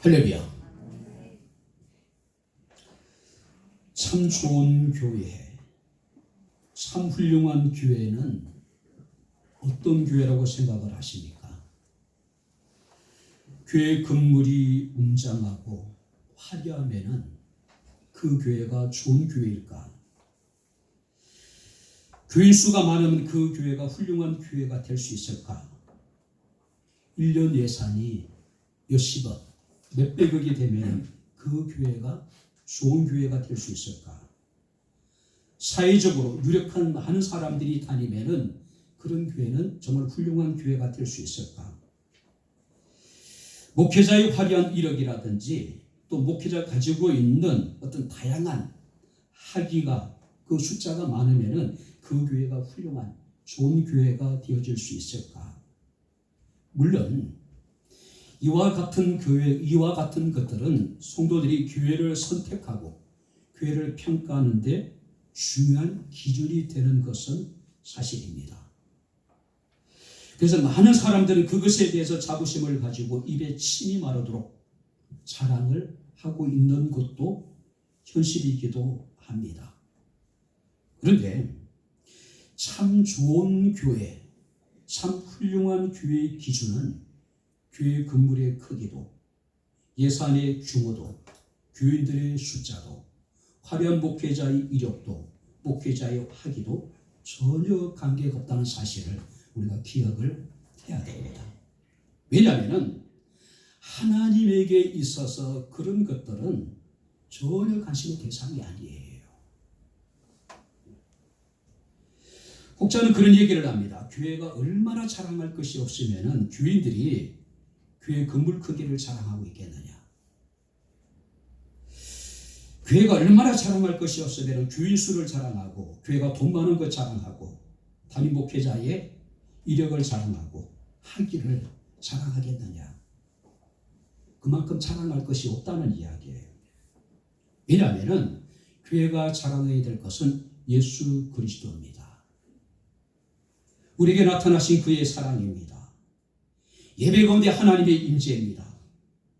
할렐루야. 참 좋은 교회, 참 훌륭한 교회는 어떤 교회라고 생각을 하십니까? 교회 건물이 웅장하고 화려하면은 그 교회가 좋은 교회일까? 교인 수가 많으면 그 교회가 훌륭한 교회가 될 수 있을까? 1년 예산이 몇십억, 몇백억이 되면 그 교회가 좋은 교회가 될 수 있을까? 사회적으로 유력한 많은 사람들이 다니면은 그런 교회는 정말 훌륭한 교회가 될 수 있을까? 목회자의 화려한 이력이라든지 또 목회자가 가지고 있는 어떤 다양한 학위가 그 숫자가 많으면은 그 교회가 훌륭한 좋은 교회가 되어질 수 있을까? 물론 이와 같은 교회, 이와 같은 것들은 성도들이 교회를 선택하고 교회를 평가하는데 중요한 기준이 되는 것은 사실입니다. 그래서 많은 사람들은 그것에 대해서 자부심을 가지고 입에 침이 마르도록 자랑을 하고 있는 것도 현실이기도 합니다. 그런데 참 좋은 교회, 참 훌륭한 교회의 기준은 교회 건물의 크기도, 예산의 규모도, 교인들의 숫자도, 화려한 목회자의 이력도, 목회자의 학위도 전혀 관계가 없다는 사실을 우리가 기억을 해야 됩니다. 왜냐하면 하나님에게 있어서 그런 것들은 전혀 관심의 대상이 아니에요. 혹자는 그런 얘기를 합니다. 교회가 얼마나 자랑할 것이 없으면 교인들이 교회 건물 크기를 자랑하고 있겠느냐. 교회가 얼마나 자랑할 것이 없으면 교인 수를 자랑하고 교회가 돈 많은 것 자랑하고 담임 목회자의 이력을 자랑하고 학위를 자랑하겠느냐. 그만큼 자랑할 것이 없다는 이야기예요. 왜냐하면 교회가 자랑해야 될 것은 예수 그리스도입니다. 우리에게 나타나신 그의 사랑입니다. 예배 가운데 하나님의 임재입니다.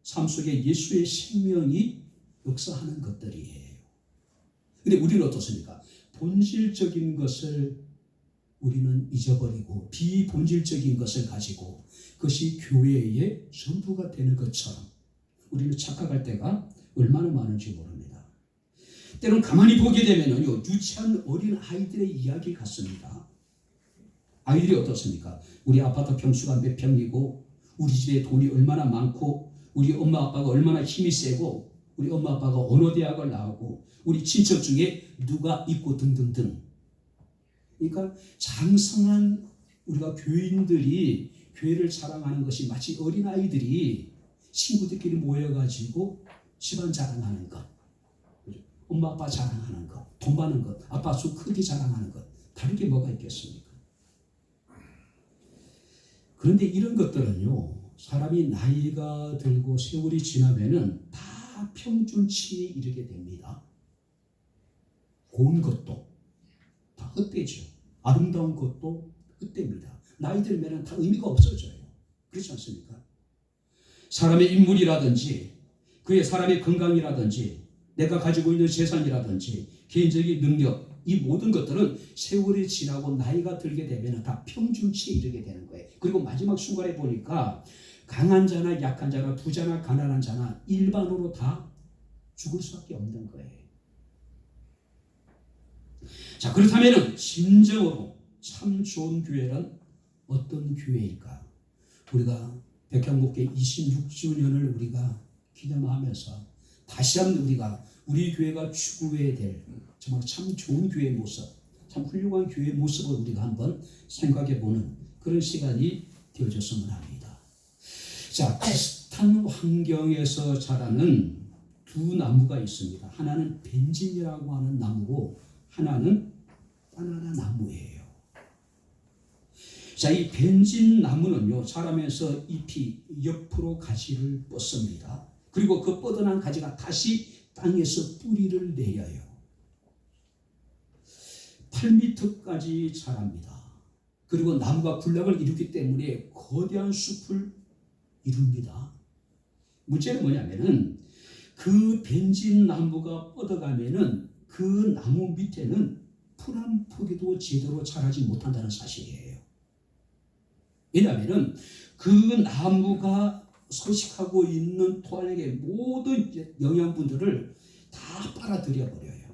삶 속에 예수의 생명이 역사하는 것들이에요. 그런데 우리는 어떻습니까? 본질적인 것을 우리는 잊어버리고 비본질적인 것을 가지고 그것이 교회의 전부가 되는 것처럼 우리는 착각할 때가 얼마나 많은지 모릅니다. 때론 가만히 보게 되면요, 유치한 어린 아이들의 이야기 같습니다. 아이들이 어떻습니까? 우리 아파트 평수가 몇 평이고 우리 집에 돈이 얼마나 많고 우리 엄마 아빠가 얼마나 힘이 세고 우리 엄마 아빠가 어느 대학을 나오고 우리 친척 중에 누가 있고 등등등. 그러니까 장성한 우리가 교인들이 교회를 자랑하는 것이 마치 어린아이들이 친구들끼리 모여가지고 집안 자랑하는 것, 엄마 아빠 자랑하는 것, 돈 많은 것, 아빠 수 크게 자랑하는 것, 다른 게 뭐가 있겠습니까? 그런데 이런 것들은요, 사람이 나이가 들고 세월이 지나면은 다 평준치에 이르게 됩니다. 고운 것도 다 헛되죠. 아름다운 것도 헛됩니다. 나이 들면은 다 의미가 없어져요. 그렇지 않습니까? 사람의 인물이라든지 그의 사람의 건강이라든지 내가 가지고 있는 재산이라든지 개인적인 능력, 이 모든 것들은 세월이 지나고 나이가 들게 되면 다 평준치에 이르게 되는 거예요. 그리고 마지막 순간에 보니까 강한 자나 약한 자나 부자나 가난한 자나 일반으로 다 죽을 수밖에 없는 거예요. 자, 그렇다면 진정으로 참 좋은 교회는 어떤 교회일까? 우리가 백향목회 26주년을 우리가 기념하면서 다시 한번 우리가 우리 교회가 추구해야 될 정말 참 좋은 교회의 모습, 참 훌륭한 교회의 모습을 우리가 한번 생각해보는 그런 시간이 되어졌으면 합니다. 자, 비슷한 환경에서 자라는 두 나무가 있습니다. 하나는 벤진이라고 하는 나무고 하나는 바나나 나무예요. 자, 이 벤진 나무는요, 자라면서 잎이 옆으로 가지를 뻗습니다. 그리고 그 뻗어난 가지가 다시 땅에서 뿌리를 내려요. 8m까지 자랍니다. 그리고 나무가 군락을 이루기 때문에 거대한 숲을 이룹니다. 문제는 뭐냐면은 그 벤진 나무가 뻗어가면은 그 나무 밑에는 풀 한 포기도 제대로 자라지 못한다는 사실이에요. 왜냐하면은 그 나무가 서식하고 있는 토양의 모든 영양분들을 다 빨아들여 버려요.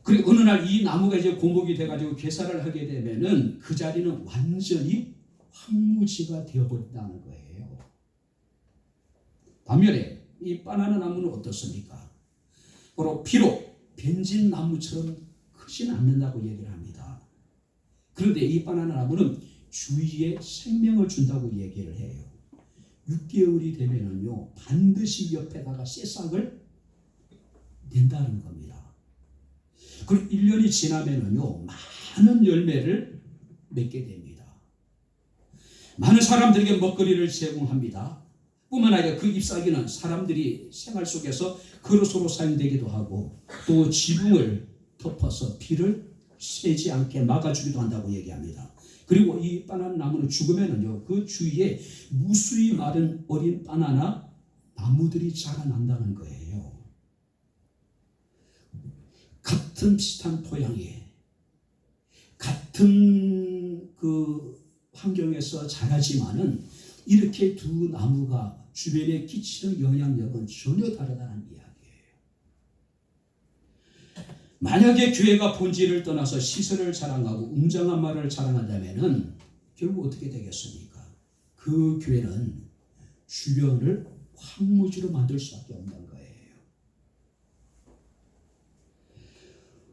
그리고 어느 날 이 나무가 이제 고목이 돼가지고 괴사를 하게 되면은 그 자리는 완전히 황무지가 되어버린다는 거예요. 반면에 이 바나나 나무는 어떻습니까? 비록 벤진 나무처럼 크지는 않는다고 얘기를 합니다. 그런데 이 바나나 나무는 주위에 생명을 준다고 얘기를 해요. 6개월이 되면은요 반드시 옆에다가 새싹을 낸다는 겁니다. 그리고 1년이 지나면은요 많은 열매를 맺게 됩니다. 많은 사람들에게 먹거리를 제공합니다. 뿐만 아니라 그 잎사귀는 사람들이 생활 속에서 그릇으로 사용되기도 하고 또 지붕을 덮어서 비를 새지 않게 막아주기도 한다고 얘기합니다. 그리고 이 바나나 나무는 죽으면은요 그 주위에 무수히 마른 어린 바나나 나무들이 자라난다는 거예요. 같은 비슷한 토양에 같은 그 환경에서 자라지만은 이렇게 두 나무가 주변에 끼치는 영향력은 전혀 다르다는 이야기예요. 만약에 교회가 본질을 떠나서 시설을 자랑하고 웅장한 말을 자랑한다면은 결국 어떻게 되겠습니까? 그 교회는 주변을 황무지로 만들 수밖에 없는 거예요.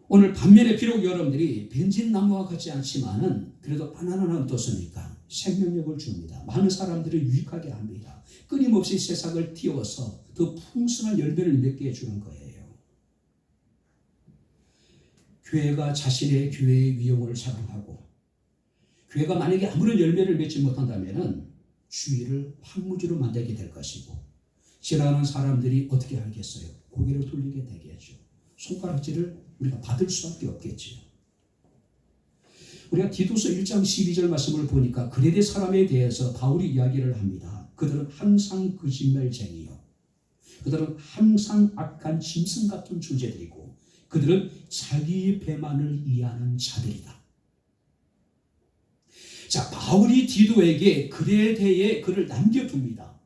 오늘 반면에 비록 여러분들이 벤진 나무와 같지 않지만은 그래도 바나나는 어떻습니까? 생명력을 줍니다. 많은 사람들을 유익하게 합니다. 끊임없이 새싹을 띄워서 더 풍성한 열매를 맺게 해주는 거예요. 교회가 자신의 교회의 위용을 자랑하고 교회가 만약에 아무런 열매를 맺지 못한다면은 주위를 황무지로 만들게 될 것이고 지나가는 사람들이 어떻게 알겠어요? 고개를 돌리게 되겠죠. 손가락질을 우리가 받을 수밖에 없겠지요. 우리가 디도서 1장 12절 말씀을 보니까 그레데 사람에 대해서 바울이 이야기를 합니다. 그들은 항상 거짓말쟁이요. 그들은 항상 악한 짐승 같은 존재들이고 그들은 자기 배만을 이해하는 자들이다. 자, 바울이 디도에게 그레데에 그를 남겨둡니다.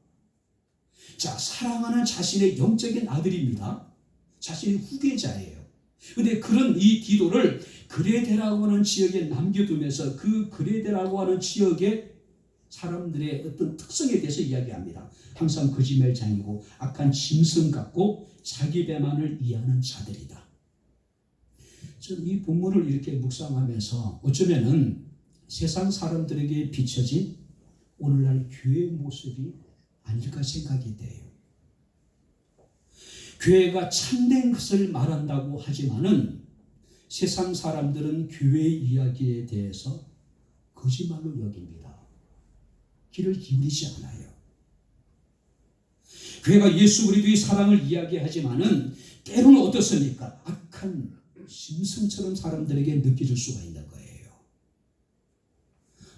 자, 사랑하는 자신의 영적인 아들입니다. 자신의 후계자예요. 그런데 그런 이 디도를 그레데라고 하는 지역에 남겨두면서 그 그레데라고 하는 지역의 사람들의 어떤 특성에 대해서 이야기합니다. 항상 거짓말장이고 악한 짐승 같고 자기 배만을 이해하는 자들이다. 저는 이 본문을 이렇게 묵상하면서 어쩌면은 세상 사람들에게 비춰진 오늘날 교회의 모습이 아닐까 생각이 돼요. 교회가 참된 것을 말한다고 하지만은 세상 사람들은 교회 이야기에 대해서 거짓말로 여깁니다. 귀를 기울이지 않아요. 교회가 예수 그리스도의 사랑을 이야기하지만은 때로는 어떻습니까? 악한 짐승처럼 사람들에게 느껴질 수가 있는 거예요.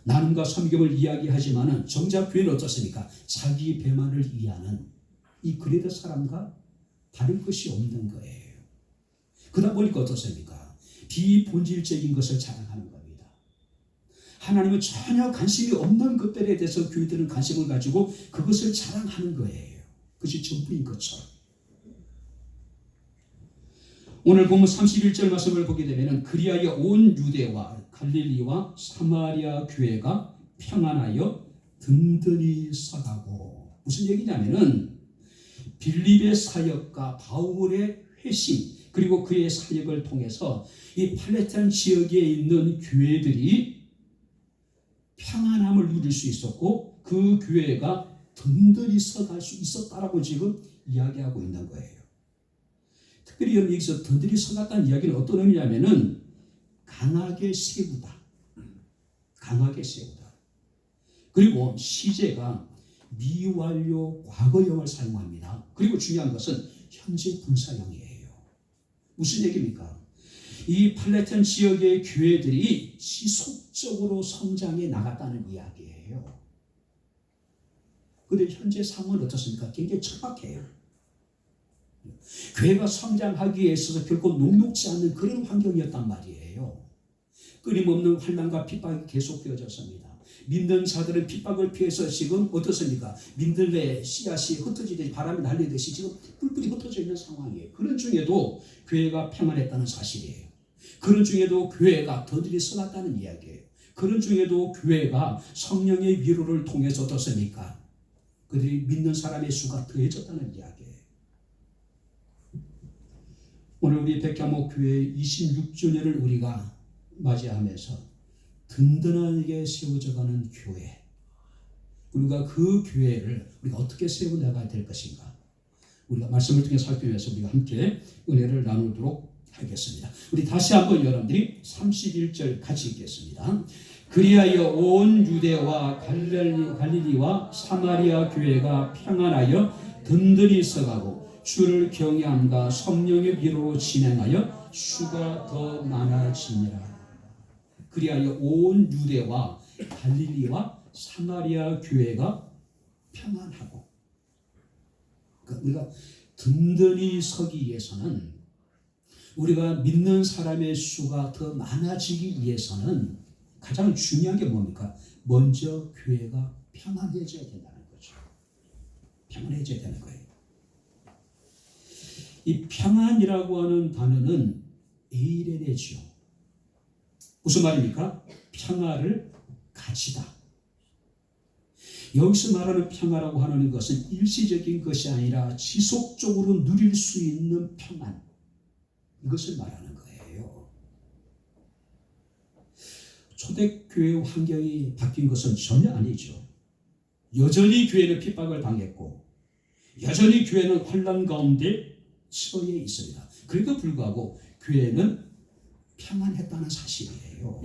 나눔과 섬김을 이야기하지만은 정작 교회는 어떻습니까? 자기 배만을 이해하는 이 그레데 사람과 다른 것이 없는 거예요. 그러다 보니까 어떻습니까? 비본질적인 것을 자랑하는 겁니다. 하나님은 전혀 관심이 없는 것들에 대해서 교회들은 관심을 가지고 그것을 자랑하는 거예요. 그것이 전부인 것처럼. 오늘 본문 31절 말씀을 보게 되면 그리하여 온 유대와 갈릴리와 사마리아 교회가 평안하여 든든히 서가고, 무슨 얘기냐면은 빌립의 사역과 바울의 회심 그리고 그의 사역을 통해서 이 팔레스타인 지역에 있는 교회들이 평안함을 누릴 수 있었고 그 교회가 든든히 서갈 수 있었다라고 지금 이야기하고 있는 거예요. 특별히 여기서 든든히 서갔다는 이야기는 어떤 의미냐면은 강하게 세우다. 강하게 세우다. 그리고 시제가 미완료 과거형을 사용합니다. 그리고 중요한 것은 현재 분사형이에요. 무슨 얘기입니까? 이 팔레스타인 지역의 교회들이 지속적으로 성장해 나갔다는 이야기예요. 그런데 현재 상황은 어떻습니까? 굉장히 척박해요. 교회가 성장하기 위해서 결코 녹록지 않는 그런 환경이었단 말이에요. 끊임없는 환난과 핍박이 계속되어졌습니다. 믿는 자들은 핍박을 피해서 지금 어떻습니까? 민들레 씨앗이 흩어지듯이 바람이 날리듯이 지금 뿔뿔이 흩어져 있는 상황이에요. 그런 중에도 교회가 평안했다는 사실이에요. 그런 중에도 교회가 더디게 서갔다는 이야기예요. 그런 중에도 교회가 성령의 위로를 통해서 어떻습니까? 그들이 믿는 사람의 수가 더해졌다는 이야기예요. 오늘 우리 백향목 교회 26주년을 우리가 맞이하면서 든든하게 세워져가는 교회, 우리가 그 교회를 우리가 어떻게 세워나가야 될 것인가, 우리가 말씀을 통해 살펴면서 우리가 함께 은혜를 나누도록 하겠습니다. 우리 다시 한번 여러분들이 31절 같이 읽겠습니다. 그리하여 온 유대와 갈릴리와 사마리아 교회가 평안하여 든든히 서가고 주를 경외함과 성령의 위로로 진행하여 수가 더 많아지니라. 그리하여 온 유대와 갈릴리와 사마리아 교회가 평안하고, 그러니까 우리가 든든히 서기 위해서는, 우리가 믿는 사람의 수가 더 많아지기 위해서는 가장 중요한 게 뭡니까? 먼저 교회가 평안해져야 된다는 거죠. 평안해져야 되는 거예요. 이 평안이라고 하는 단어는 에이레네지요. 무슨 말입니까? 평화를 가지다. 여기서 말하는 평화라고 하는 것은 일시적인 것이 아니라 지속적으로 누릴 수 있는 평안, 이것을 말하는 거예요. 초대교회 환경이 바뀐 것은 전혀 아니죠. 여전히 교회는 핍박을 당했고 여전히 교회는 환난 가운데 처해 있습니다. 그럼에도 불구하고 교회는 평안했다는 사실이에요.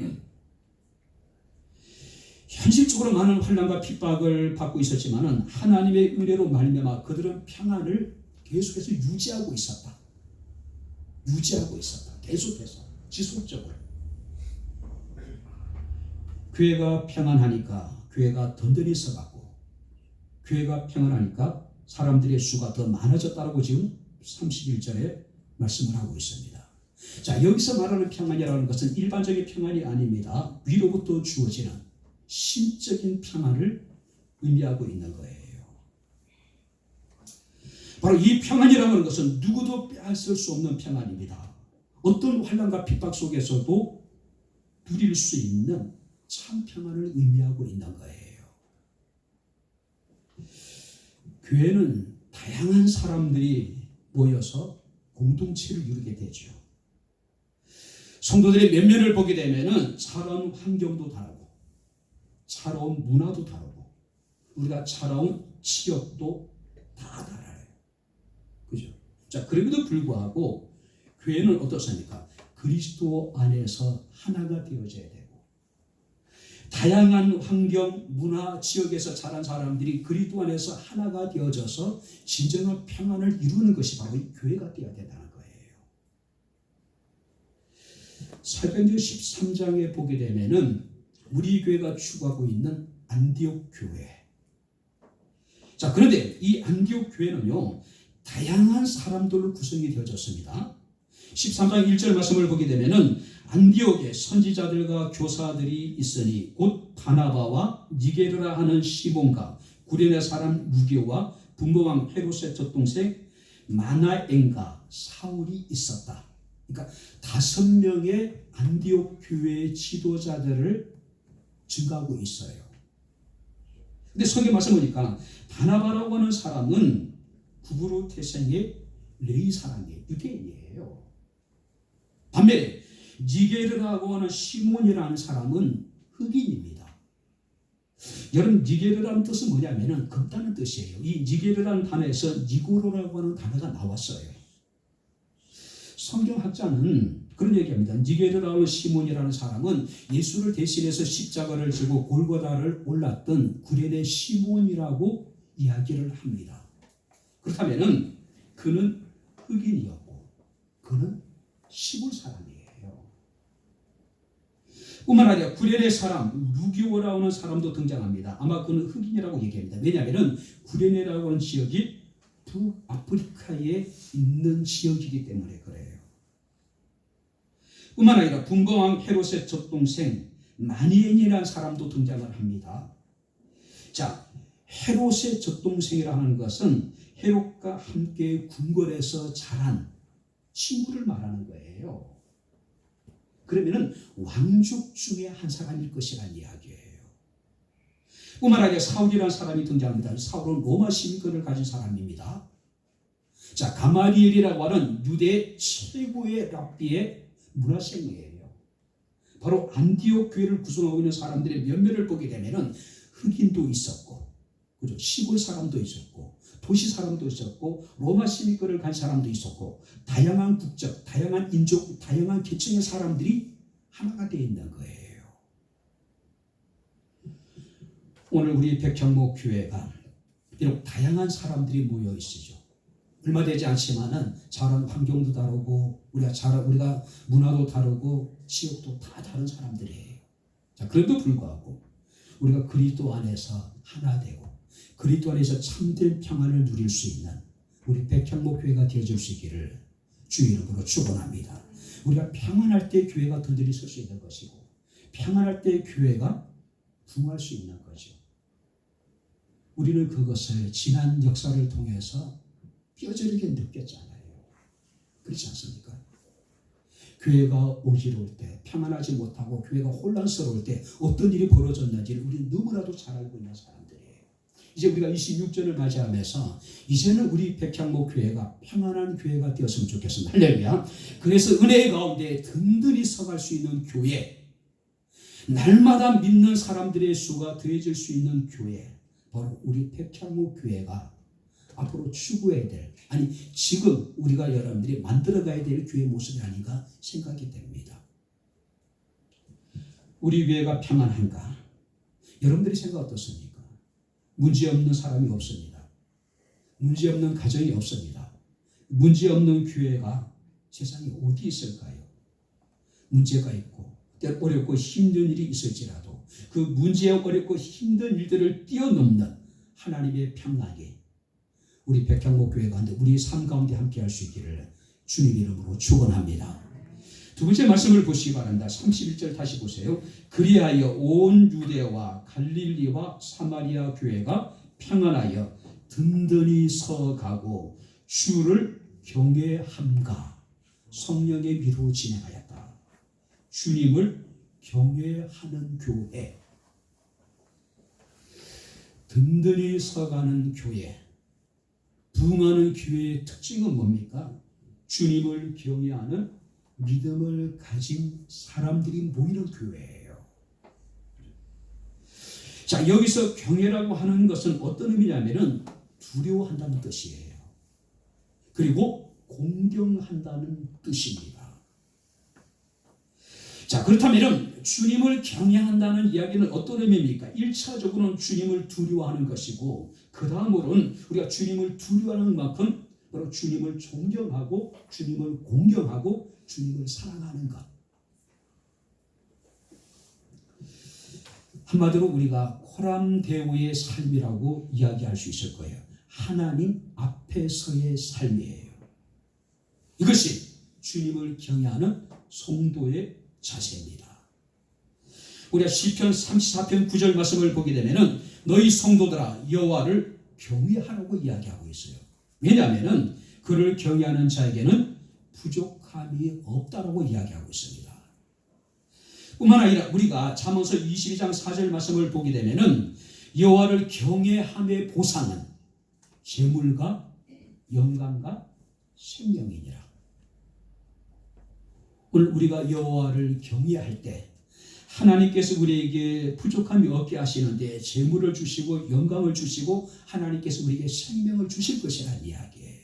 현실적으로 많은 환난과 핍박을 받고 있었지만 하나님의 은혜로 말미암아 그들은 평안을 계속해서 유지하고 있었다. 계속해서 지속적으로. 교회가 평안하니까 교회가 든든히 서갔고, 교회가 평안하니까 사람들의 수가 더 많아졌다고 지금 31절에 말씀을 하고 있습니다. 자, 여기서 말하는 평안이라는 것은 일반적인 평안이 아닙니다. 위로부터 주어지는 신적인 평안을 의미하고 있는 거예요. 바로 이 평안이라는 하는 것은 누구도 빼앗을 수 없는 평안입니다. 어떤 환난과 핍박 속에서도 누릴 수 있는 참 평안을 의미하고 있는 거예요. 교회는 다양한 사람들이 모여서 공동체를 이루게 되죠. 성도들의 면면을 보게 되면은 살아온 환경도 다르고, 살아온 문화도 다르고, 우리가 살아온 지역도 다 달라요. 그죠? 자, 그럼에도 불구하고 교회는 어떻습니까? 그리스도 안에서 하나가 되어져야 되고, 다양한 환경, 문화, 지역에서 자란 사람들이 그리스도 안에서 하나가 되어져서 진정한 평안을 이루는 것이 바로 이 교회가 되어야 된다는 거예요. 사도행전 13장에 보게 되면은 우리 교회가 추구하고 있는 안디옥 교회. 자, 그런데 이 안디옥 교회는요, 다양한 사람들로 구성이 되어졌습니다. 13장 1절 말씀을 보게 되면은 안디옥에 선지자들과 교사들이 있으니 곧 바나바와 니게르라 하는 시몬과 구레네 사람 루기오와 분모왕 헤롯의 젖동생 마나엔과 사울이 있었다. 그러니까 5명의 안디옥 교회의 지도자들을 증거하고 있어요. 근데 성경 말씀 보니까 바나바라고 하는 사람은 구브로 태생의 레위 사람이에요. 유대인이에요. 반면에 니게르라고 하는 시몬이라는 사람은 흑인입니다. 여러분, 니게르라는 뜻은 뭐냐면은 걷다는 뜻이에요. 이 니게르라는 단어에서 니고로라고 하는 단어가 나왔어요. 성경학자는 그런 얘기합니다. 니게르라고 하는 시몬이라는 사람은 예수를 대신해서 십자가를 지고 골고다를 올랐던 구레네 시몬이라고 이야기를 합니다. 그렇다면은 그는 흑인이었고 그는 시골 사람이에요. 뿐만 아니라 구레네 사람 루기오라고 하는 사람도 등장합니다. 아마 그는 흑인이라고 얘기합니다. 왜냐하면 구레네라고 하는 지역이 북아프리카에 있는 지역이기 때문에 그래요. 뿐만 아니라 분봉왕 헤롯의 젖동생 마니엔이라는 사람도 등장을 합니다. 자, 헤롯의 젖동생이라는 것은 헤롯과 함께 궁궐에서 자란 친구를 말하는 거예요. 그러면은 왕족 중에 한 사람일 것이라는 이야기예요. 뿐만 아니라 사울이라는 사람이 등장합니다. 사울은 로마 시민권을 가진 사람입니다. 자, 가마리엘이라고 하는 유대 최고의 랍비의 문화생이에요. 바로 안디옥 교회를 구성하고 있는 사람들의 면면을 보게 되면은 흑인도 있었고, 그죠? 시골 사람도 있었고, 도시 사람도 있었고, 로마 시민권을 간 사람도 있었고, 다양한 국적, 다양한 인종, 다양한 계층의 사람들이 하나가 되어 있는 거예요. 오늘 우리 백향목 교회가 비록 다양한 사람들이 모여 있으죠. 얼마 되지 않지만은 자란 환경도 다르고 우리가 문화도 다르고 지역도 다 다른 사람들이에요. 자, 그래도 불구하고 우리가 그리스도 안에서 하나 되고 그리스도 안에서 참된 평안을 누릴 수 있는 우리 백향목 교회가 되어줄 수 있기를 주 이름으로 축원합니다. 우리가 평안할 때 교회가 든든히 설 수 있는 것이고 평안할 때 교회가 부흥할 수 있는 거죠. 우리는 그것을 지난 역사를 통해서 뼈저리게 느꼈잖아요. 그렇지 않습니까? 교회가 어지러울 때, 평안하지 못하고 교회가 혼란스러울 때 어떤 일이 벌어졌는지를 우리는 너무나도 잘 알고 있는 사람들이에요. 이제 우리가 26절을 맞이하면서 이제는 우리 백향목 교회가 평안한 교회가 되었으면 좋겠습니다. 할렐루야. 그래서 은혜의 가운데 든든히 서갈 수 있는 교회, 날마다 믿는 사람들의 수가 더해질 수 있는 교회, 바로 우리 백향목 교회가 앞으로 추구해야 될, 아니 지금 우리가 여러분들이 만들어가야 될 교회 모습이 아닌가 생각이 됩니다. 우리 교회가 평안한가? 여러분들이 생각 어떻습니까? 문제없는 사람이 없습니다. 문제없는 가정이 없습니다. 문제없는 교회가 세상에 어디 있을까요? 문제가 있고 어렵고 힘든 일이 있을지라도 그 문제 어렵고 힘든 일들을 뛰어넘는 하나님의 평안이 우리 백향목 교회 가운데 우리 삶 가운데 함께 할 수 있기를 주님 이름으로 축원합니다. 두 번째 말씀을 보시기 바랍니다. 31절 다시 보세요. 그리하여 온 유대와 갈릴리와 사마리아 교회가 평안하여 든든히 서가고 주를 경외함과 성령의 미로 진행하였다. 주님을 경외하는 교회, 든든히 서가는 교회, 부흥하는 교회의 특징은 뭡니까? 주님을 경외하는 믿음을 가진 사람들이 모이는 교회예요. 자, 여기서 경외라고 하는 것은 어떤 의미냐면은 두려워한다는 뜻이에요. 그리고 공경한다는 뜻입니다. 자, 그렇다면 주님을 경외한다는 이야기는 어떤 의미입니까? 1차적으로는 주님을 두려워하는 것이고 그 다음으로는 우리가 주님을 두려워하는 만큼 바로 주님을 존경하고 주님을 공경하고 주님을 사랑하는 것. 한마디로 우리가 코람데오의 삶이라고 이야기할 수 있을 거예요. 하나님 앞에서의 삶이에요. 이것이 주님을 경외하는 성도의 자세입니다. 우리가 시편 34편 9절 말씀을 보게 되면은 너희 성도들아 여호와를 경외하라고 이야기하고 있어요. 왜냐하면은 그를 경외하는 자에게는 부족함이 없다라고 이야기하고 있습니다. 뿐만 아니라 우리가 잠언서 22장 4절 말씀을 보게 되면은 여호와를 경외함의 보상은 재물과 영광과 생명이니라. 오늘 우리가 여호와를 경외할 때 하나님께서 우리에게 부족함이 없게 하시는데 재물을 주시고 영광을 주시고 하나님께서 우리에게 생명을 주실 것이라는 이야기예요.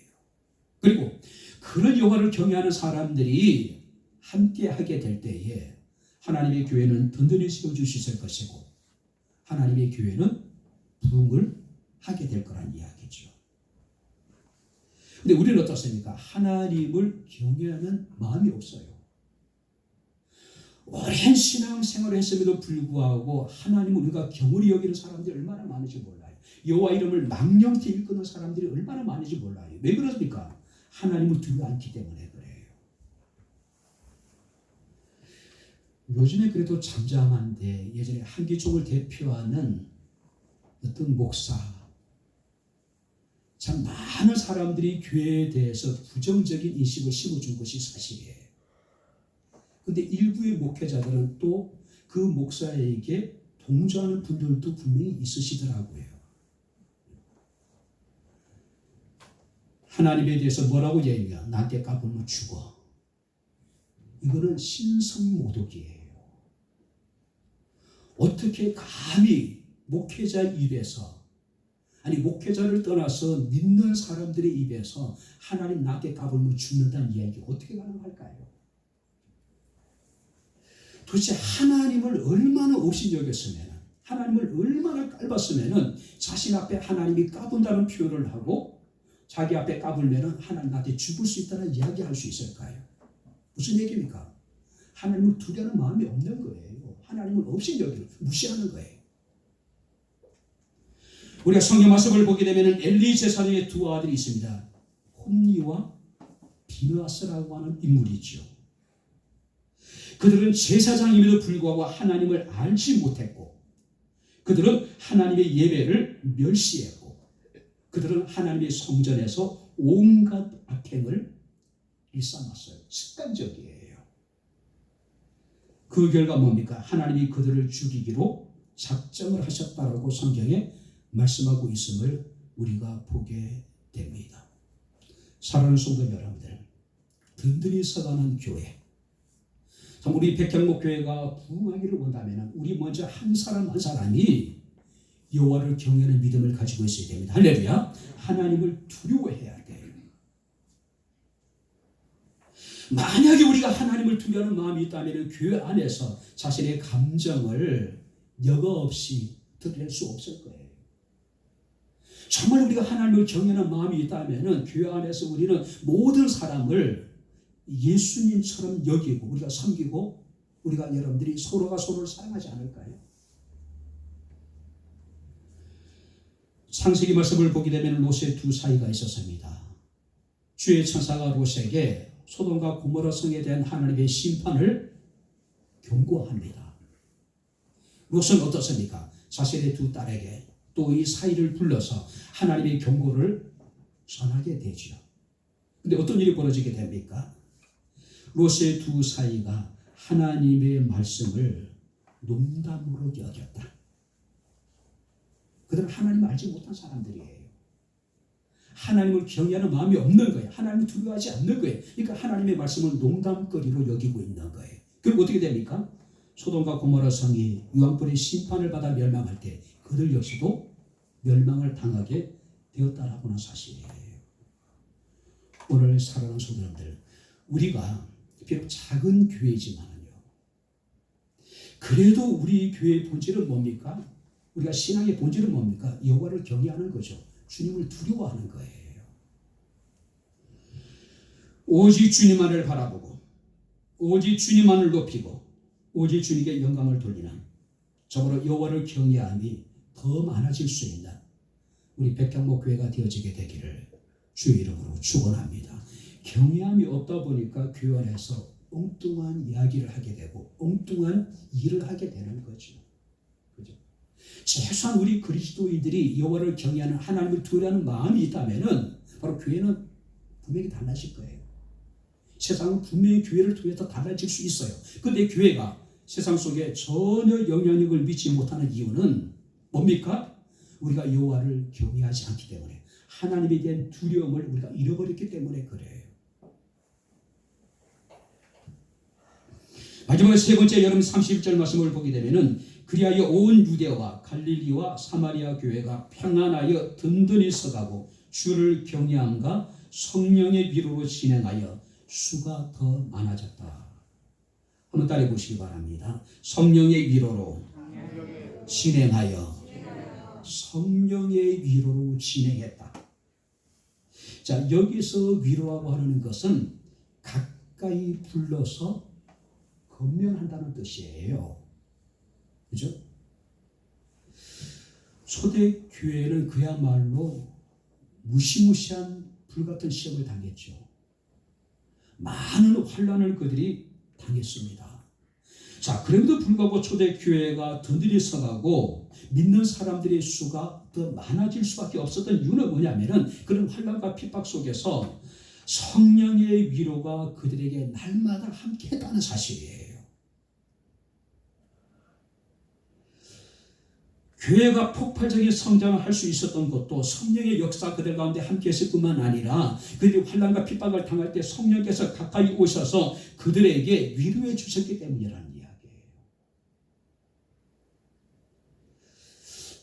그리고 그런 여호와를 경외하는 사람들이 함께 하게 될 때에 하나님의 교회는 든든히 세워주실 것이고 하나님의 교회는 부흥을 하게 될 거란 이야기죠. 근데 우리는 어떻습니까? 하나님을 경외하는 마음이 없어요. 오랜 신앙생활을 했음에도 불구하고 하나님을 우리가 경홀히 여기는 사람들이 얼마나 많은지 몰라요. 여호와 이름을 망령히 일컫는 사람들이 얼마나 많은지 몰라요. 왜 그렇습니까? 하나님을 두고 않기 때문에 그래요. 요즘에 그래도 잠잠한데 예전에 한기총을 대표하는 어떤 목사, 참 많은 사람들이 교회에 대해서 부정적인 인식을 심어준 것이 사실이에요. 그런데 일부의 목회자들은 또 그 목사에게 동조하는 분들도 분명히 있으시더라고요. 하나님에 대해서 뭐라고 얘기해요? 나한테 까불면 죽어. 이거는 신성모독이에요. 어떻게 감히 목회자 입에서, 아니 목회자를 떠나서 믿는 사람들의 입에서 하나님 나한테 까불면 죽는다는 이야기가 어떻게 가능할까요? 도대체 하나님을 얼마나 없이 여겼으면, 하나님을 얼마나 깔봤으면 자신 앞에 하나님이 까분다는 표현을 하고 자기 앞에 까불면 하나님 나한테 죽을 수 있다는 이야기할 수 있을까요? 무슨 얘기입니까? 하나님을 두려는 마음이 없는 거예요. 하나님을 없이 여기는, 무시하는 거예요. 우리가 성경 말씀을 보게 되면 엘리 제사장의 두 아들이 있습니다. 홈리와 비느하스라고 하는 인물이죠. 그들은 제사장임에도 불구하고 하나님을 알지 못했고, 그들은 하나님의 예배를 멸시했고, 그들은 하나님의 성전에서 온갖 악행을 일삼았어요. 습관적이에요. 그 결과 뭡니까? 하나님이 그들을 죽이기로 작정을 하셨다라고 성경에 말씀하고 있음을 우리가 보게 됩니다. 사랑하는 성도 여러분들, 든든히 서가는 교회, 우리 백향목교회가 부흥하기를 원하면 우리 먼저 한 사람 한 사람이 여호와를 경외하는 믿음을 가지고 있어야 됩니다. 할렐루야. 하나님을 두려워해야 돼요. 만약에 우리가 하나님을 두려워하는 마음이 있다면 교회 안에서 자신의 감정을 여과 없이 드러낼 수 없을 거예요. 정말 우리가 하나님을 경외하는 마음이 있다면 교회 안에서 우리는 모든 사람을 예수님처럼 여기고 우리가 섬기고 우리가 여러분들이 서로가 서로를 사랑하지 않을까요? 창세기 말씀을 보게 되면 롯의 두 사이가 있었습니다. 주의 천사가 롯에게 소돔과 고모라 성에 대한 하나님의 심판을 경고합니다. 롯은 어떻습니까? 자신의 두 딸에게 또 이 사이를 불러서 하나님의 경고를 전하게 되죠. 근데 어떤 일이 벌어지게 됩니까? 롯의 두 사이가 하나님의 말씀을 농담으로 여겼다. 그들은 하나님을 알지 못한 사람들이에요. 하나님을 경외하는 마음이 없는 거예요. 하나님을 두려워하지 않는 거예요. 그러니까 하나님의 말씀을 농담거리로 여기고 있는 거예요. 그리고 어떻게 됩니까? 소돔과 고모라 성이 유황불의 심판을 받아 멸망할 때 그들 역시도 멸망을 당하게 되었다라고는 사실이에요. 오늘 사랑하는 성도님들, 우리가 비록 작은 교회지만요, 그래도 우리 교회의 본질은 뭡니까? 우리가 신앙의 본질은 뭡니까? 여호와를 경외하는 거죠. 주님을 두려워하는 거예요. 오직 주님만을 바라보고 오직 주님만을 높이고 오직 주님께 영광을 돌리는, 저보로 여호와를 경외함이 더 많아질 수 있는 우리 백향목교회가 되어지게 되기를 주의 이름으로 축원합니다. 경외함이 없다 보니까 교회 안에서 엉뚱한 이야기를 하게 되고 엉뚱한 일을 하게 되는 거죠. 그죠? 최소한 우리 그리스도인들이 여호와를 경외하는, 하나님을 두려워하는 마음이 있다면은 바로 교회는 분명히 달라질 거예요. 세상은 분명히 교회를 통해서 달라질 수 있어요. 그런데 교회가 세상 속에 전혀 영향력을 미치지 못하는 이유는 뭡니까? 우리가 여호와를 경외하지 않기 때문에, 하나님에 대한 두려움을 우리가 잃어버렸기 때문에 그래요. 마지막에 세 번째 여러분 31절 말씀을 보게 되면은 그리하여 온 유대와 갈릴리와 사마리아 교회가 평안하여 든든히 서가고 주를 경외함과 성령의 위로로 진행하여 수가 더 많아졌다. 한번 따라해 보시기 바랍니다. 성령의 위로로 진행하여 성령의 위로로 진행했다. 자, 여기서 위로라고 하는 것은 가까이 불러서 검명한다는 뜻이에요. 그죠? 초대교회는 그야말로 무시무시한 불같은 시험을 당했죠. 많은 환난을 그들이 당했습니다. 자, 그럼에도 불구하고 초대교회가 든든히 서가고 믿는 사람들의 수가 더 많아질 수밖에 없었던 이유는 뭐냐면은 그런 환난과 핍박 속에서 성령의 위로가 그들에게 날마다 함께했다는 사실이에요. 교회가 폭발적인 성장을 할 수 있었던 것도 성령의 역사 그들 가운데 함께했을 뿐만 아니라 그들이 환난과 핍박을 당할 때 성령께서 가까이 오셔서 그들에게 위로해 주셨기 때문이라는 이야기예요.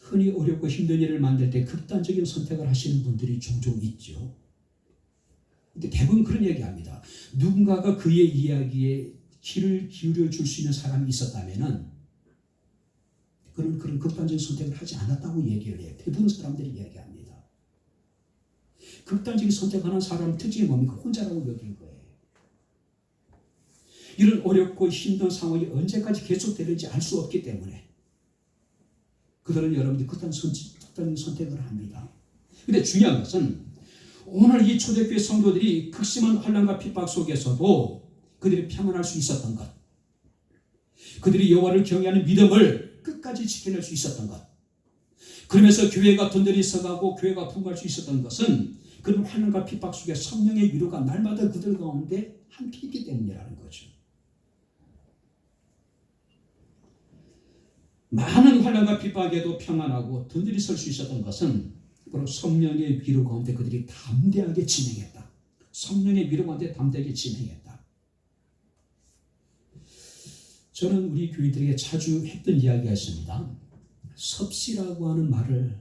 흔히 어렵고 힘든 일을 만들 때 극단적인 선택을 하시는 분들이 종종 있죠. 근데 대부분 그런 얘기합니다. 누군가가 그의 이야기에 귀를 기울여 줄 수 있는 사람이 있었다면은 그런 극단적인 선택을 하지 않았다고 얘기를 해요. 대부분 사람들이 이야기합니다. 극단적인 선택하는 사람 특징이 뭡니까? 혼자라고 여긴 거예요. 이런 어렵고 힘든 상황이 언제까지 계속되는지 알 수 없기 때문에 그들은 여러분들이 극단적인 선택을 합니다. 그런데 중요한 것은 오늘 이 초대교회 성도들이 극심한 환난과 핍박 속에서도 그들이 평안할 수 있었던 것, 그들이 여호와를 경외하는 믿음을 끝까지 지켜낼 수 있었던 것, 그러면서 교회가 든든히 서가고 교회가 부흥할 수 있었던 것은 그런 환난과 핍박 속에 성령의 위로가 날마다 그들 가운데 함께 있기 때문이라는 거죠. 많은 환난과 핍박에도 평안하고 든든히 설 수 있었던 것은 바로 성령의 위로 가운데 그들이 담대하게 진행했다. 성령의 위로 가운데 담대하게 진행했다. 저는 우리 교회들에게 자주 했던 이야기가 있습니다. 섭씨라고 하는 말을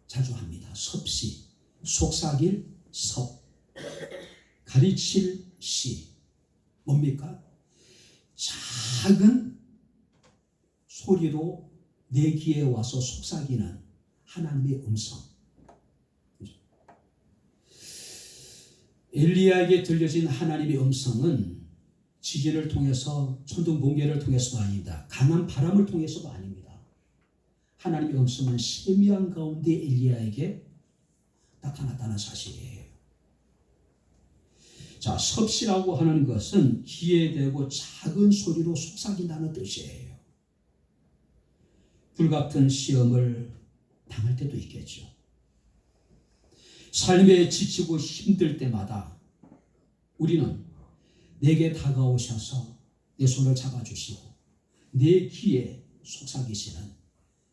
자주 합니다. 섭씨, 속삭일 섭, 가르칠 시. 뭡니까? 작은 소리로 내 귀에 와서 속삭이는 하나님의 음성. 엘리야에게 들려진 하나님의 음성은 지진을 통해서 천둥 번개를 통해서도 아닙니다. 강한 바람을 통해서도 아닙니다. 하나님의 음성은 세미한 가운데 엘리야에게 나타났다는 사실이에요. 자, 섭씨라고 하는 것은 귀에 대고 작은 소리로 속삭인다는 뜻이에요. 불같은 시험을 당할 때도 있겠죠. 삶에 지치고 힘들 때마다 우리는 내게 다가오셔서 내 손을 잡아주시고 내 귀에 속삭이시는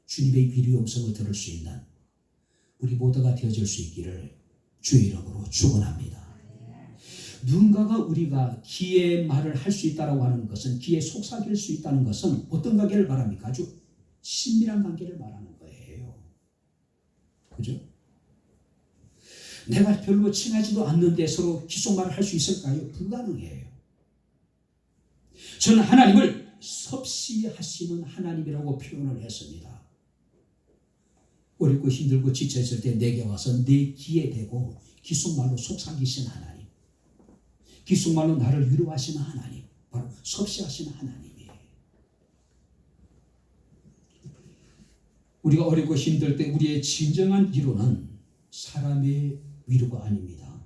주님의 위로의 음성을 들을 수 있는 우리 모두가 되어질 수 있기를 주의 이름으로 축원합니다. 누군가가 우리가 귀에 말을 할 수 있다고 하는 것은, 귀에 속삭일 수 있다는 것은 어떤 관계를 말합니까? 아주 친밀한 관계를 말하는 거예요. 그죠? 내가 별로 친하지도 않는데 서로 귓속말을 할 수 있을까요? 불가능해요. 저는 하나님을 섭씨하시는 하나님이라고 표현을 했습니다. 어렵고 힘들고 지쳤을 때 내게 와서 내 귀에 대고 귓속말로 속삭이시는 하나님, 귓속말로 나를 위로하시는 하나님, 바로 섭씨하시는 하나님이에요. 우리가 어렵고 힘들 때 우리의 진정한 위로는 사람의 위로가 아닙니다.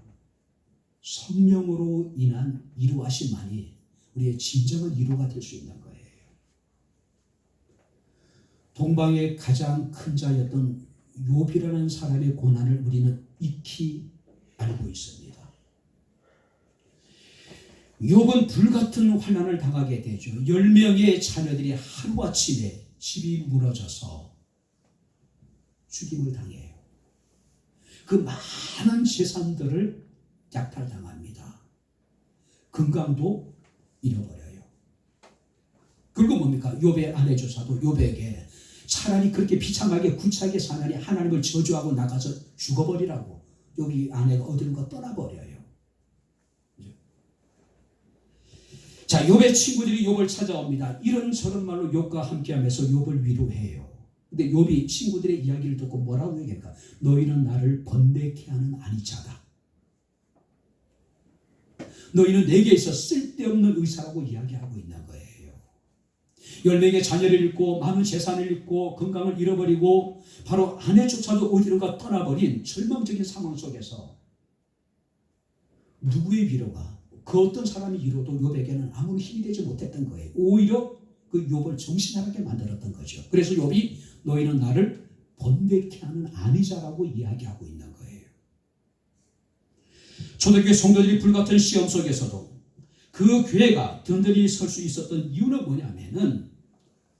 성령으로 인한 위로하심만이 우리의 진정한 위로가 될 수 있는 거예요. 동방의 가장 큰 자였던 욥이라는 사람의 고난을 우리는 익히 알고 있습니다. 욥은 불같은 환난을 당하게 되죠. 10명의 자녀들이 하루아침에 집이 무너져서 죽임을 당해요. 그 많은 재산들을 약탈당합니다. 건강도 잃어버려요. 그리고 뭡니까? 욥의 아내 조사도 욥에게 차라리 그렇게 비참하게 구차하게 사느니 하나님을 저주하고 나가서 죽어버리라고 욥이 아내가 어디론가 떠나버려요. 자, 욥의 친구들이 욥을 찾아옵니다. 이런저런 말로 욥과 함께하면서 욥을 위로해요. 근데 욥이 친구들의 이야기를 듣고 뭐라고 얘기할까? 너희는 나를 번뇌케 하는 안이자다. 너희는 내게 있어 쓸데없는 의사라고 이야기하고 있는 거예요. 10명의 자녀를 잃고 많은 재산을 잃고 건강을 잃어버리고 바로 아내조차도 어디론가 떠나버린 절망적인 상황 속에서 누구의 위로가 그 어떤 사람이 위로도 욥에게는 아무런 힘이 되지 못했던 거예요. 오히려 그 욥을 정신하게 만들었던 거죠. 그래서 욥이 너희는 나를 번뇌케 하는 아니자라고 이야기하고 있는 거예요. 초대교회 성도들이 불같은 시험 속에서도 그 교회가 든든히 설 수 있었던 이유는 뭐냐면은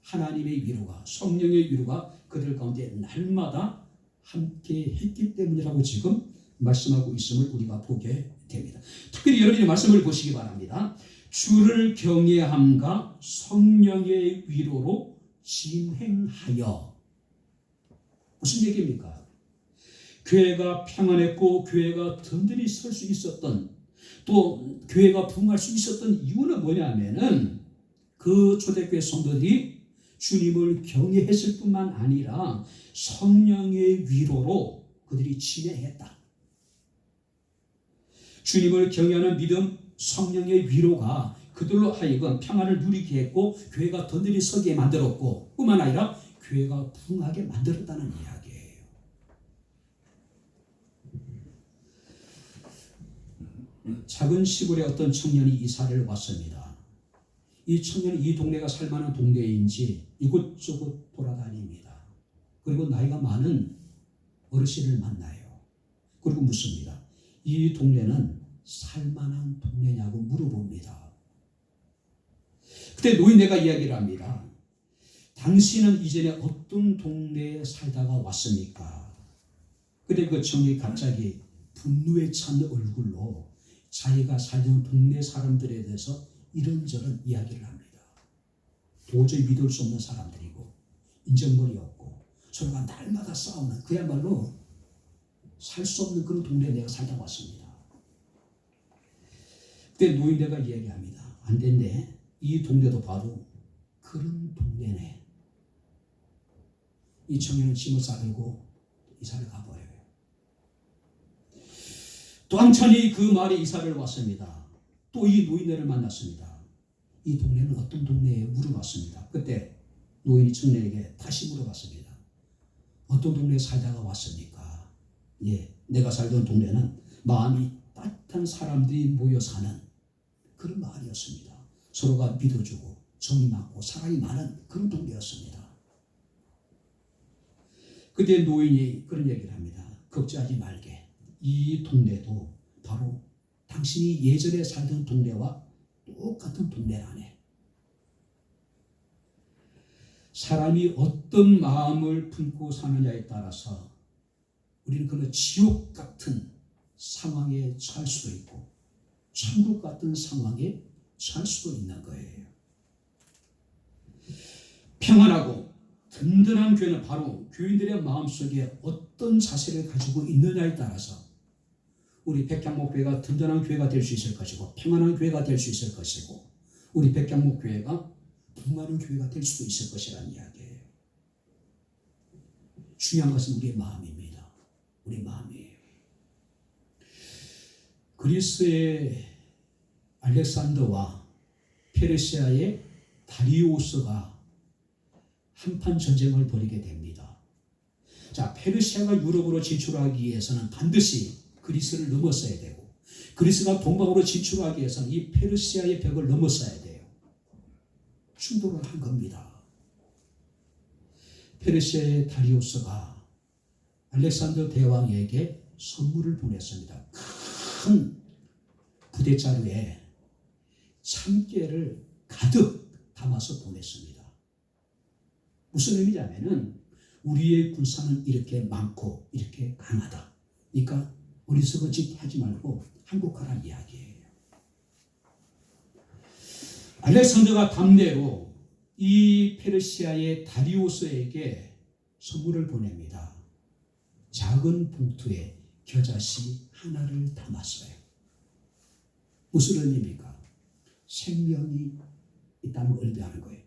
하나님의 위로가, 성령의 위로가 그들 가운데 날마다 함께 했기 때문이라고 지금 말씀하고 있음을 우리가 보게 됩니다. 특별히 여러분이 말씀을 보시기 바랍니다. 주를 경외함과 성령의 위로로 진행하여. 무슨 얘기입니까? 교회가 평안했고 교회가 든든히 설 수 있었던, 또 교회가 부흥할 수 있었던 이유는 뭐냐면은 그 초대교회 성도들이 주님을 경외했을 뿐만 아니라 성령의 위로로 그들이 진행했다. 주님을 경외하는 믿음, 성령의 위로가 그들로 하여금 평안을 누리게 했고 교회가 든든히 서게 만들었고 뿐만 아니라 교회가 부흥하게 만들었다는 이야기예요. 작은 시골에 어떤 청년이 이사를 왔습니다. 이 청년이 이 동네가 살만한 동네인지 이곳저곳 돌아다닙니다. 그리고 나이가 많은 어르신을 만나요. 그리고 묻습니다. 이 동네는 살만한 동네냐고 물어봅니다. 그때 노인네가 이야기를 합니다. 당신은 이전에 어떤 동네에 살다가 왔습니까? 그때 그 청년이 갑자기 분노에 찬 얼굴로 자기가 살던 동네 사람들에 대해서 이런저런 이야기를 합니다. 도저히 믿을 수 없는 사람들이고 인정머리 없고 서로가 날마다 싸우는, 그야말로 살 수 없는 그런 동네에 내가 살다 왔습니다. 그때 노인네가 이야기합니다. 안 된대. 이 동네도 바로 그런 동네네. 이 청년은 짐을 싸들고 이사를 가버려요. 또 한천이 그 마을에 이사를 왔습니다. 또 이 노인네를 만났습니다. 이 동네는 어떤 동네에 물어봤습니다. 그때 노인이 청년에게 다시 물어봤습니다. 어떤 동네에 살다가 왔습니까? 예, 내가 살던 동네는 마음이 따뜻한 사람들이 모여 사는 그런 마을이었습니다. 서로가 믿어주고 정이 많고 사랑이 많은 그런 동네였습니다. 그때 노인이 그런 얘기를 합니다. 걱정하지 말게. 이 동네도 바로 당신이 예전에 살던 동네와 똑같은 동네라네. 사람이 어떤 마음을 품고 사느냐에 따라서 우리는 그런 지옥 같은 상황에 처할 수도 있고 천국 같은 상황에 처할 수도 있는 거예요. 평안하고 든든한 교회는 바로 교인들의 마음속에 어떤 자세를 가지고 있느냐에 따라서 우리 백향목교회가 든든한 교회가 될 수 있을 것이고 평안한 교회가 될 수 있을 것이고 우리 백향목교회가 부흥하는 교회가 될 수도 있을 것이라는 이야기예요. 중요한 것은 우리의 마음입니다. 우리 마음이에요. 그리스의 알렉산더와 페르시아의 다리우스가 한판 전쟁을 벌이게 됩니다. 자, 페르시아가 유럽으로 진출하기 위해서는 반드시 그리스를 넘었어야 되고 그리스가 동방으로 진출하기 위해서는 이 페르시아의 벽을 넘었어야 돼요. 충돌을 한 겁니다. 페르시아의 다리우스가 알렉산더 대왕에게 선물을 보냈습니다. 큰 부대자루에 참깨를 가득 담아서 보냈습니다. 무슨 의미냐면은 우리의 군사는 이렇게 많고 이렇게 강하다. 그러니까 어리석은 짓 하지 말고 항복하라는 이야기예요. 알렉산더가 담례로 이 페르시아의 다리우스에게 선물을 보냅니다. 작은 봉투에 겨자씨 하나를 담았어요. 무슨 의미입니까? 생명이 있다는 걸 의미하는 거예요.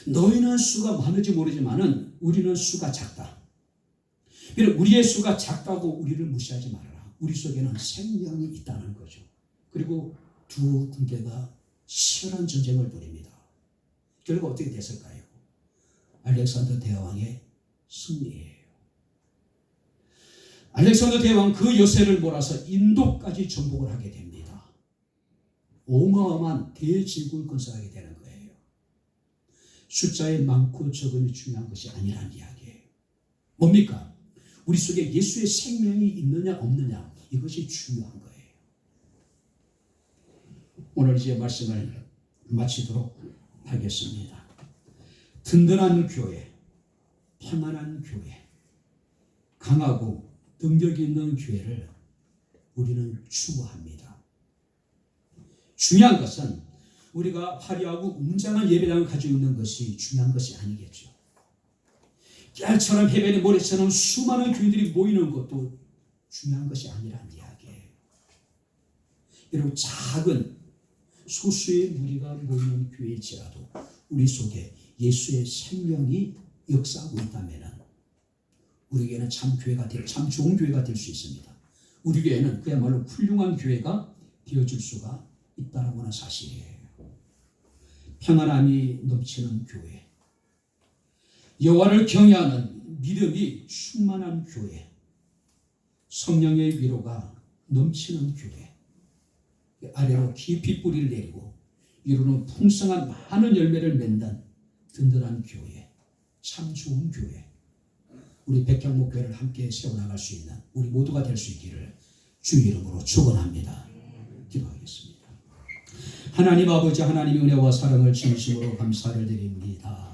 너희는 수가 많은지 모르지만은 우리는 수가 작다. 그래서 우리의 수가 작다고 우리를 무시하지 말아라. 우리 속에는 생명이 있다는 거죠. 그리고 두 군대가 치열한 전쟁을 벌입니다. 결국 어떻게 됐을까요? 알렉산더 대왕의 승리예요. 알렉산더 대왕 그 여세를 몰아서 인도까지 정복을 하게 됩니다. 어마어마한 대제국을 건설하게 되는 거예요. 숫자의 많고 적음이 중요한 것이 아니라는 이야기예요. 뭡니까? 우리 속에 예수의 생명이 있느냐 없느냐, 이것이 중요한 거예요. 오늘 이제 말씀을 마치도록 하겠습니다. 든든한 교회, 평안한 교회, 강하고 능력 있는 교회를 우리는 추구합니다. 중요한 것은 우리가 화려하고 웅장한 예배당을 가지고 있는 것이 중요한 것이 아니겠죠. 깨알처럼 해변의 모래처럼 수많은 교회들이 모이는 것도 중요한 것이 아니라는 이야기예요. 여러분, 작은 소수의 무리가 모이는 교회일지라도 우리 속에 예수의 생명이 역사하고 있다면 우리에게는 참 좋은 교회가 될 수 있습니다. 우리 교회는 그야말로 훌륭한 교회가 되어줄 수가 있다는 것은 사실이에요. 평안함이 넘치는 교회, 여호와를 경외하는 믿음이 충만한 교회, 성령의 위로가 넘치는 교회, 아래로 깊이 뿌리를 내리고 이루는 풍성한 많은 열매를 맺는 든든한 교회, 참 좋은 교회, 우리 백향목교회를 함께 세워나갈 수 있는 우리 모두가 될 수 있기를 주 이름으로 축원합니다. 기도하겠습니다. 하나님 아버지, 하나님의 은혜와 사랑을 진심으로 감사를 드립니다.